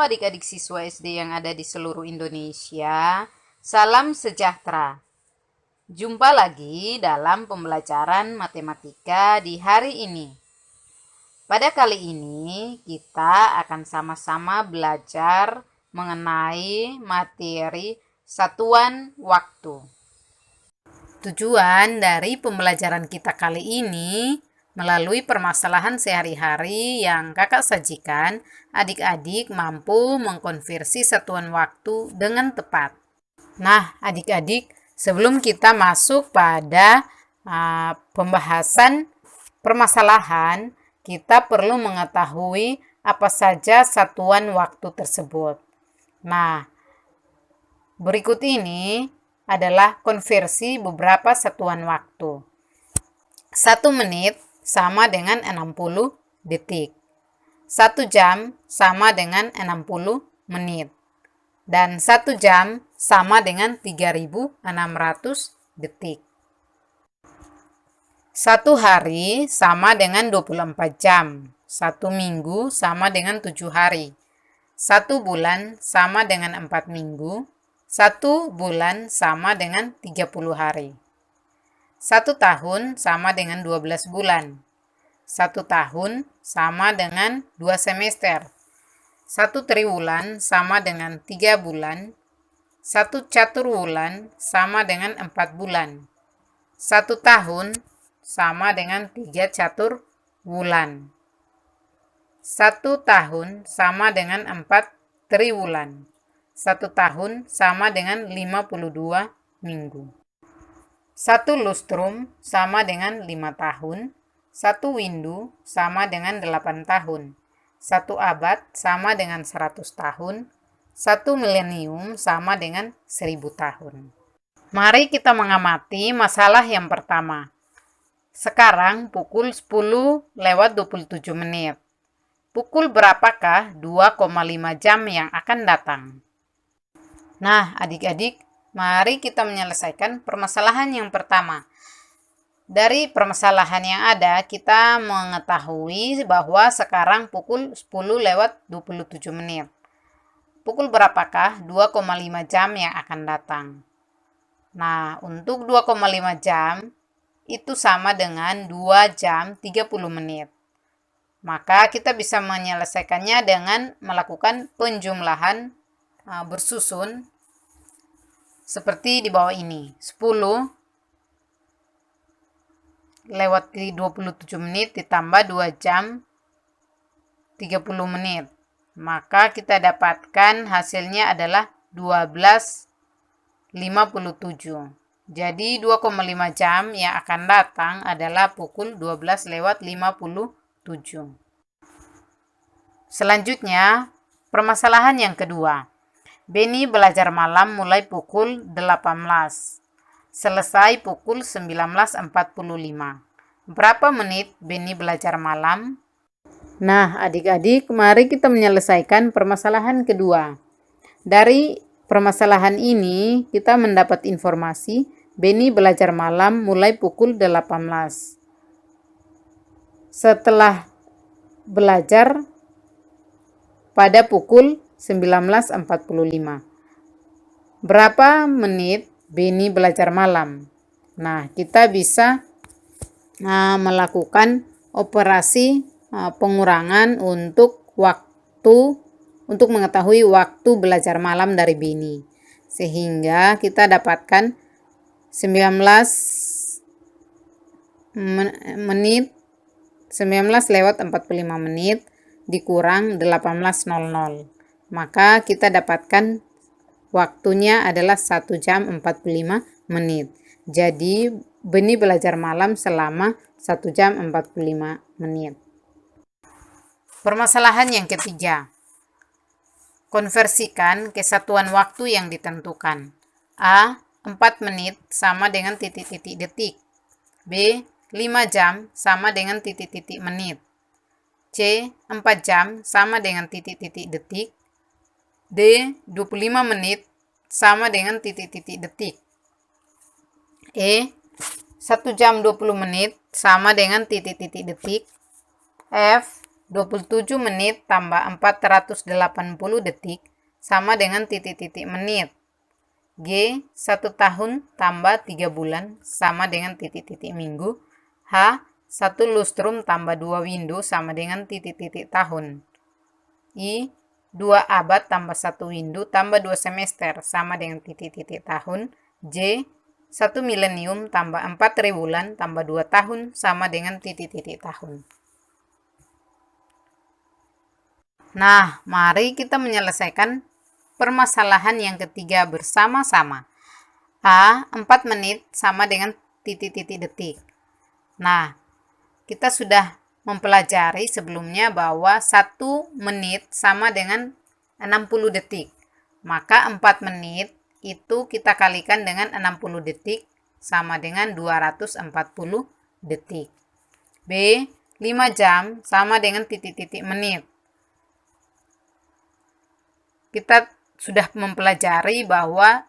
adik-adik siswa SD yang ada di seluruh Indonesia. Salam sejahtera. Jumpa lagi dalam pembelajaran matematika di hari ini. Pada kali ini kita akan sama-sama belajar mengenai materi satuan waktu. Tujuan dari pembelajaran kita kali ini melalui permasalahan sehari-hari yang kakak sajikan, adik-adik mampu mengkonversi satuan waktu dengan tepat. Nah, adik-adik, sebelum kita masuk pada pembahasan permasalahan, kita perlu mengetahui apa saja satuan waktu tersebut. Nah, berikut ini adalah konversi beberapa satuan waktu. 1 menit sama dengan 60 detik. 1 jam sama dengan 60 menit. Dan 1 jam sama dengan 3.600 detik. 1 hari sama dengan 24 jam. 1 minggu sama dengan 7 hari. 1 bulan sama dengan 4 minggu. 1 bulan sama dengan 30 hari. 1 tahun sama dengan 12 bulan. 1 tahun sama dengan 2 semester. 1 triwulan sama dengan 3 bulan. 1 caturwulan sama dengan 4 bulan. 1 tahun sama dengan 3 caturwulan. 1 tahun sama dengan 4 triwulan. 1 tahun sama dengan 52 minggu. 1 lustrum sama dengan 5 tahun, 1 windu sama dengan 8 tahun, 1 abad sama dengan 100 tahun, 1 milenium sama dengan 1000 tahun. Mari kita mengamati masalah yang pertama. Sekarang pukul 10:27 menit. Pukul berapakah 2,5 jam yang akan datang? Nah, adik-adik, mari kita menyelesaikan permasalahan yang pertama. Dari permasalahan yang ada, kita mengetahui bahwa sekarang pukul 10:27 menit. Pukul berapakah 2,5 jam yang akan datang? Nah, untuk 2,5 jam, itu sama dengan 2 jam 30 menit. Maka kita bisa menyelesaikannya dengan melakukan penjumlahan bersusun seperti di bawah ini. 10:27 menit ditambah 2 jam 30 menit. Maka kita dapatkan hasilnya adalah 12:57. Jadi 2,5 jam yang akan datang adalah pukul 12:57. Selanjutnya, permasalahan yang kedua. Beni belajar malam mulai pukul 18, selesai pukul 19:45. Berapa menit Beni belajar malam? Nah, adik-adik, mari kita menyelesaikan permasalahan kedua. Dari permasalahan ini, kita mendapat informasi Beni belajar malam mulai pukul 18. Setelah belajar pada pukul 19:45. Berapa menit Beni belajar malam? Nah, kita bisa melakukan operasi pengurangan untuk mengetahui waktu belajar malam dari Beni. Sehingga kita dapatkan 19:45 menit dikurang 18:00. Maka kita dapatkan waktunya adalah 1 jam 45 menit. Jadi Beni belajar malam selama 1 jam 45 menit. Permasalahan yang ketiga. Konversikan ke satuan waktu yang ditentukan. A. 4 menit sama dengan titik-titik detik. B. 5 jam sama dengan titik-titik menit. C. 4 jam sama dengan titik-titik detik. D. 25 menit sama dengan titik-titik detik. E. 1 jam 20 menit sama dengan titik-titik detik. F. 27 menit tambah 480 detik sama dengan titik-titik menit. G. 1 tahun tambah 3 bulan sama dengan titik-titik minggu. H. 1 lustrum tambah 2 window sama dengan titik-titik tahun. I. 2 abad tambah 1 window tambah 2 semester sama dengan titik-titik tahun. J. 1 milenium tambah 4 bulan tambah 2 tahun sama dengan titik-titik tahun. Nah, mari kita menyelesaikan permasalahan yang ketiga bersama-sama. A. 4 menit sama dengan titik-titik detik. Nah, kita sudah mempelajari sebelumnya bahwa 1 menit sama dengan 60 detik. Maka 4 menit itu kita kalikan dengan 60 detik sama dengan 240 detik. B. 5 jam sama dengan titik-titik menit. Kita sudah mempelajari bahwa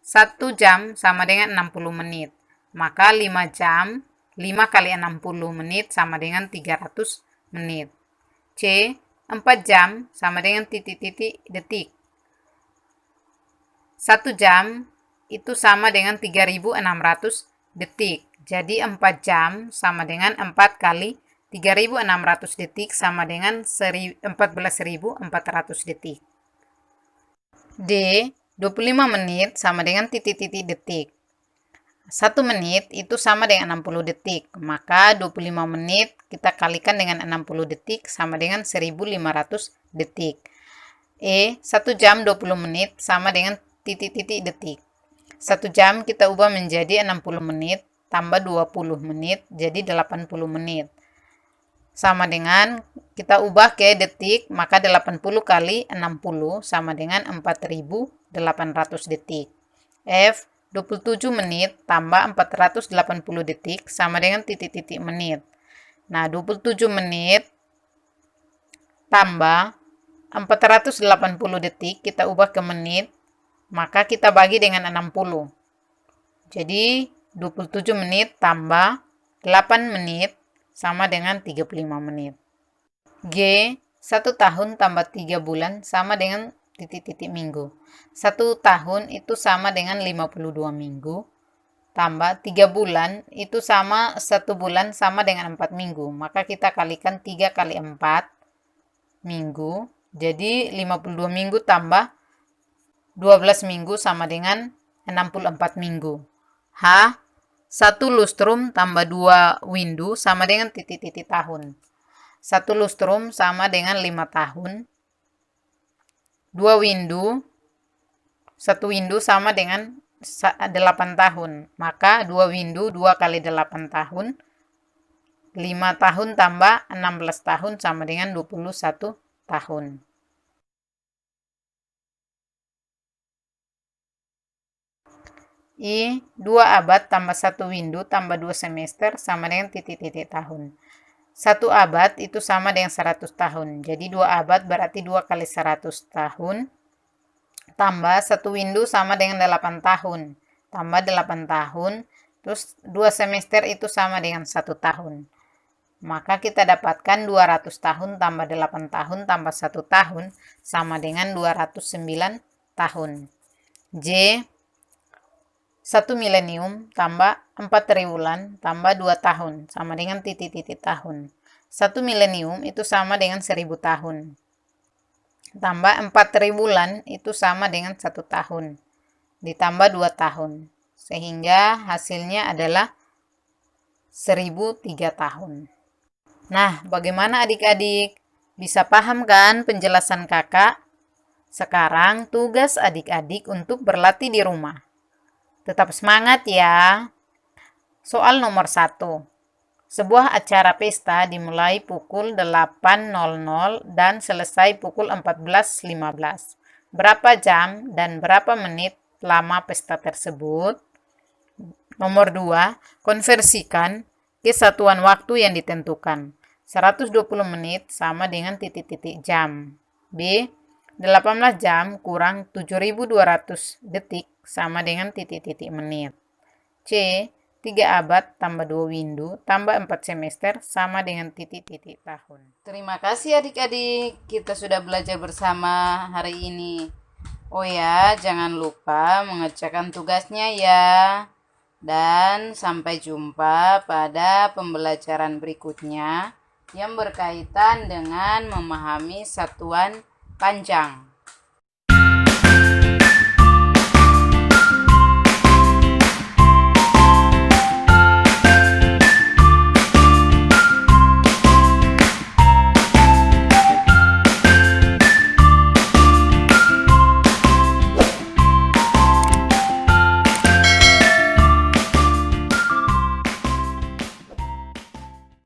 1 jam sama dengan 60 menit. Maka 5 jam, 5 kali 60 menit sama dengan 300 menit. C. 4 jam sama dengan titik-titik detik. 1 jam itu sama dengan 3600 detik. Jadi 4 jam sama dengan 4 kali 3600 detik sama dengan 14.400 detik. D. 25 menit sama dengan titik-titik detik. 1 menit itu sama dengan 60 detik. Maka 25 menit kita kalikan dengan 60 detik sama dengan 1500 detik. E. 1 jam 20 menit sama dengan titik-titik detik. 1 jam kita ubah menjadi 60 menit tambah 20 menit jadi 80 menit. Sama dengan kita ubah ke detik, maka 80 kali 60 sama dengan 4800 detik. F. 27 menit tambah 480 detik sama dengan titik-titik menit. Nah, 27 menit tambah 480 detik kita ubah ke menit, maka kita bagi dengan 60. Jadi 27 menit tambah 8 menit sama dengan 35 menit. G. 1 tahun tambah 3 bulan sama dengan titik-titik minggu. 1 tahun itu sama dengan 52 minggu. Tambah 3 bulan itu sama 1 bulan sama dengan 4 minggu. Maka kita kalikan 3 kali 4 minggu. Jadi 52 minggu tambah 12 minggu sama dengan 64 minggu. H. 1 lustrum tambah 2 window sama dengan titik-titik tahun. 1 lustrum sama dengan 5 tahun. 2 window, 1 window sama dengan 8 tahun. Maka 2 window 2 kali 8 tahun. 5 tahun tambah 16 tahun sama dengan 21 tahun. I. 2 abad tambah 1 window tambah 2 semester sama dengan titik-titik tahun. 1 abad itu sama dengan 100 tahun. Jadi 2 abad berarti 2 kali 100 tahun. Tambah 1 window sama dengan 8 tahun. Tambah 8 tahun. Terus 2 semester itu sama dengan 1 tahun. Maka kita dapatkan 200 tahun tambah 8 tahun tambah 1 tahun sama dengan 209 tahun. J. 1 milenium tambah 4 triwulan tambah 2 tahun sama dengan titik-titik tahun. 1 milenium itu sama dengan 1000 tahun. Tambah 4 triwulan itu sama dengan 1 tahun. Ditambah 2 tahun. Sehingga hasilnya adalah 1003 tahun. Nah, bagaimana adik-adik? Bisa paham kan penjelasan kakak? Sekarang tugas adik-adik untuk berlatih di rumah. Tetap semangat ya. Soal nomor 1. Sebuah acara pesta dimulai pukul 8.00 dan selesai pukul 14.15. Berapa jam dan berapa menit lama pesta tersebut? Nomor 2. Konversikan ke satuan waktu yang ditentukan. 120 menit sama dengan titik-titik jam. B. 18 jam kurang 7.200 detik sama dengan titik-titik menit. C. 3 abad tambah 2 windu tambah 4 semester sama dengan titik-titik tahun. Terima kasih adik-adik, kita sudah belajar bersama hari ini. Oh ya, jangan lupa mengerjakan tugasnya ya. Dan sampai jumpa pada pembelajaran berikutnya yang berkaitan dengan memahami satuan panjang.